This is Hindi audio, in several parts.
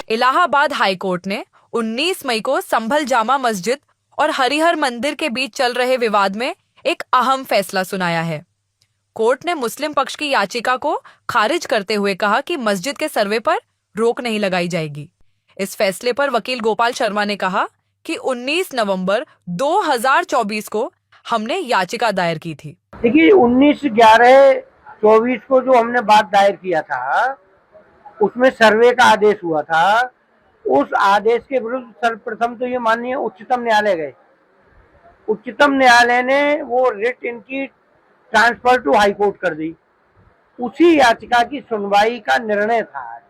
इलाहाबाद हाई कोर्ट ने 19 मई को संभल जामा मस्जिद और हरिहर मंदिर के बीच चल रहे विवाद में एक अहम फैसला सुनाया है। कोर्ट ने मुस्लिम पक्ष की याचिका को खारिज करते हुए कहा कि मस्जिद के सर्वे पर रोक नहीं लगाई जाएगी। इस फैसले पर वकील गोपाल शर्मा ने कहा कि 19 नवंबर 2024 को हमने याचिका दायर की थी। देखिए 19/11/24 को जो हमने बात दायर किया था उसमें सर्वे का आदेश हुआ था। उस आदेश के विरुद्ध सर्वप्रथम तो ये माननीय उच्चतम न्यायालय गए। उच्चतम न्यायालय ने वो रिट इनकी ट्रांसफर टू हाई कोर्ट कर दी। उसी याचिका की सुनवाई का निर्णय था।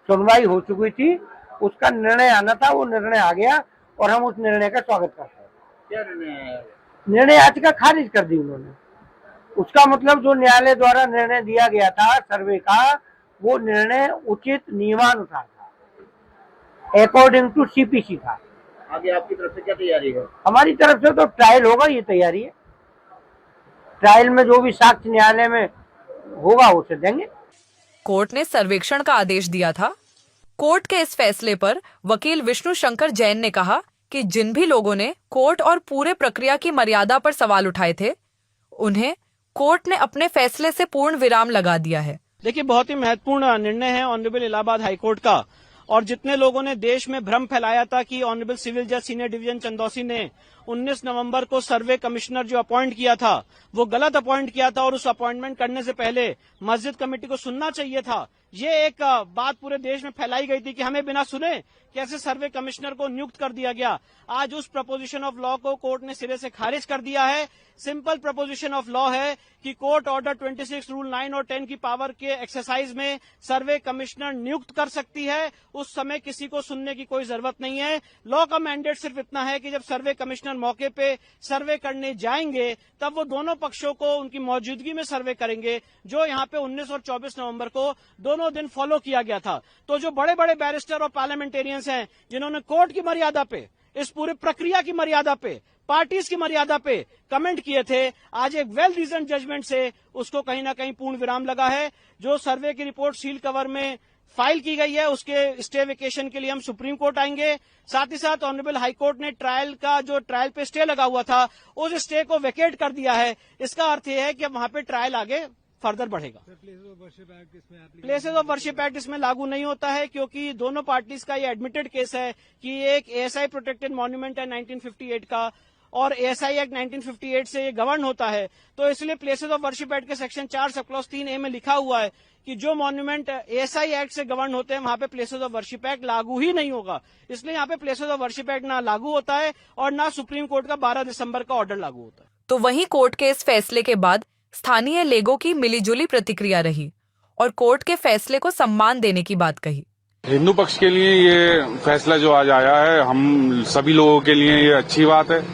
सुनवाई हो चुकी थी, उसका निर्णय आना था, वो निर्णय आ गया और हम उस निर्णय का स्वागत करते हैं। क्या निर्णय? निर्णय याचिका खारिज कर दी उन्होंने। उसका मतलब जो न्यायालय द्वारा निर्णय दिया गया था सर्वे का, वो निर्णय उचित नियमानुसार था, अकॉर्डिंग टू सीपीसी था। आगे आपकी तरफ से क्या तैयारी है? हमारी तरफ से तो ट्रायल होगा, ये तैयारी है। ट्रायल में जो भी साक्ष्य न्यायालय में होगा उसे देंगे। कोर्ट ने सर्वेक्षण का आदेश दिया था। कोर्ट के इस फैसले पर वकील विष्णु शंकर जैन ने कहा कि जिन भी लोगों ने कोर्ट और पूरे प्रक्रिया की मर्यादा पर सवाल उठाए थे, उन्हें कोर्ट ने अपने फैसले से पूर्ण विराम लगा दिया है। देखिए, बहुत ही महत्वपूर्ण निर्णय है ऑनरेबल इलाहाबाद हाईकोर्ट का। और जितने लोगों ने देश में भ्रम फैलाया था कि ऑनरेबल सिविल जज सीनियर डिवीजन चंदौसी ने 19 नवंबर को सर्वे कमिश्नर जो अपॉइंट किया था वो गलत अपॉइंट किया था और उस अपॉइंटमेंट करने से पहले मस्जिद कमेटी को सुनना चाहिए था, ये एक बात पूरे देश में फैलाई गई थी कि हमें बिना सुने कैसे सर्वे कमिश्नर को नियुक्त कर दिया गया। आज उस प्रपोजिशन ऑफ लॉ को कोर्ट ने सिरे से खारिज कर दिया है। सिंपल प्रपोजिशन ऑफ लॉ है कि कोर्ट ऑर्डर 26 रूल 9 और 10 की पावर के एक्सरसाइज में सर्वे कमिश्नर नियुक्त कर सकती है। उस समय किसी को सुनने की कोई जरूरत नहीं है। लॉ का मैंडेट सिर्फ इतना है कि जब सर्वे कमिश्नर मौके पे सर्वे करने जाएंगे तब वो दोनों पक्षों को उनकी मौजूदगी में सर्वे करेंगे, जो यहाँ पे 19 और 24 नवंबर को दोनों दिन फॉलो किया गया था। तो जो बड़े बड़े बैरिस्टर और पार्लियामेंटेरियंस हैं जिन्होंने कोर्ट की मर्यादा पे, इस पूरी प्रक्रिया की मर्यादा पे, पार्टीज की मर्यादा पे कमेंट किए थे, आज एक वेल रीजन जजमेंट से उसको कहीं ना कहीं पूर्ण विराम लगा है। जो सर्वे की रिपोर्ट सील कवर में फाइल की गई है उसके स्टे वेकेशन के लिए हम सुप्रीम कोर्ट आएंगे। साथ ही साथ ऑनरेबल हाई कोर्ट ने ट्रायल पे स्टे लगा हुआ था उस स्टे को वेकेट कर दिया है। इसका अर्थ यह है कि अब वहां पे ट्रायल आगे फर्दर बढ़ेगा। प्लेसेस ऑफ वर्शिप एक्ट इसमें लागू नहीं होता है क्योंकि दोनों पार्टीज का ये एडमिटेड केस है कि एक एएसआई प्रोटेक्टेड मॉन्यूमेंट है 1958 का और एएसआई एक्ट 1958 से ये गवर्न होता है। तो इसलिए प्लेसेस ऑफ वर्शिप एक्ट के सेक्शन 4 सब क्लॉज 3A में लिखा हुआ है कि जो मॉन्यूमेंट एएसआई एक्ट से गवर्न होते हैं वहां पे प्लेसेस ऑफ वर्शिप एक्ट लागू ही नहीं होगा। इसलिए यहाँ पे प्लेसेस ऑफ वर्शिप एक्ट ना लागू होता है और ना सुप्रीम कोर्ट का 12 दिसंबर का ऑर्डर लागू होता है। तो वहीं कोर्ट के इस फैसले के बाद स्थानीय लेगों की मिलीजुली प्रतिक्रिया रही और कोर्ट के फैसले को सम्मान देने की बात कही। हिंदू पक्ष के लिए ये फैसला जो आज आया है, हम सभी लोगों के लिए ये अच्छी बात है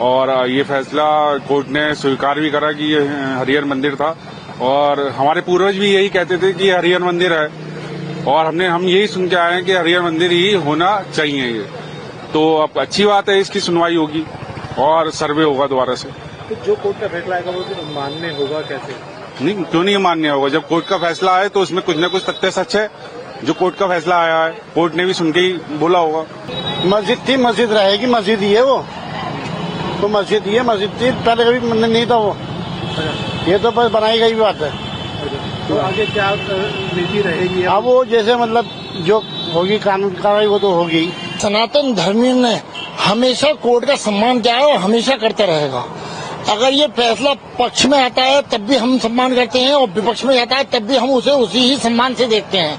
और ये फैसला कोर्ट ने स्वीकार भी करा कि ये हरिहर मंदिर था और हमारे पूर्वज भी यही कहते थे कि हरिहर मंदिर है और हम यही सुन के आए हैं कि हरिहर मंदिर ही होना चाहिए। ये तो अब अच्छी बात है, इसकी सुनवाई होगी और सर्वे होगा दोबारा से। तो जो कोर्ट का फैसला आएगा वो तो मान्य होगा कैसे? नहीं, क्यों नहीं मान्य होगा? जब कोर्ट का फैसला आए तो उसमें कुछ न कुछ तथ्य सच है। जो कोर्ट का फैसला आया है कोर्ट ने भी सुन के ही बोला होगा। मस्जिद थी, मस्जिद रहेगी, मस्जिद ही है वो, तो मस्जिद ही है, मस्जिद थी, पहले कभी मंदिर नहीं था वो। ये तो बस बनाई गई बात है। तो आगे क्या नीति रहेगी? अब वो जैसे मतलब जो होगी कानून कार्रवाई वो तो होगी। सनातन धर्मी ने हमेशा कोर्ट का सम्मान किया है और हमेशा करता रहेगा। अगर ये फैसला पक्ष में आता है तब भी हम सम्मान करते हैं और विपक्ष में जाता है तब भी हम उसे उसी ही सम्मान से देखते हैं।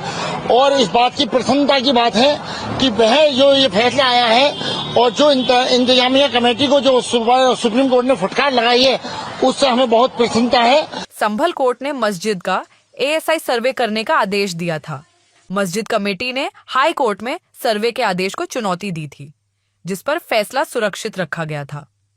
और इस बात की प्रसन्नता की बात है कि वह जो ये फैसला आया है और जो इंतजामिया कमेटी को जो सुप्रीम कोर्ट ने फटकार लगाई है उससे हमें बहुत प्रसन्नता है। संभल कोर्ट ने मस्जिद का एएसआई सर्वे करने का आदेश दिया था। मस्जिद कमेटी ने हाई कोर्ट में सर्वे के आदेश को चुनौती दी थी, जिस पर फैसला सुरक्षित रखा गया था।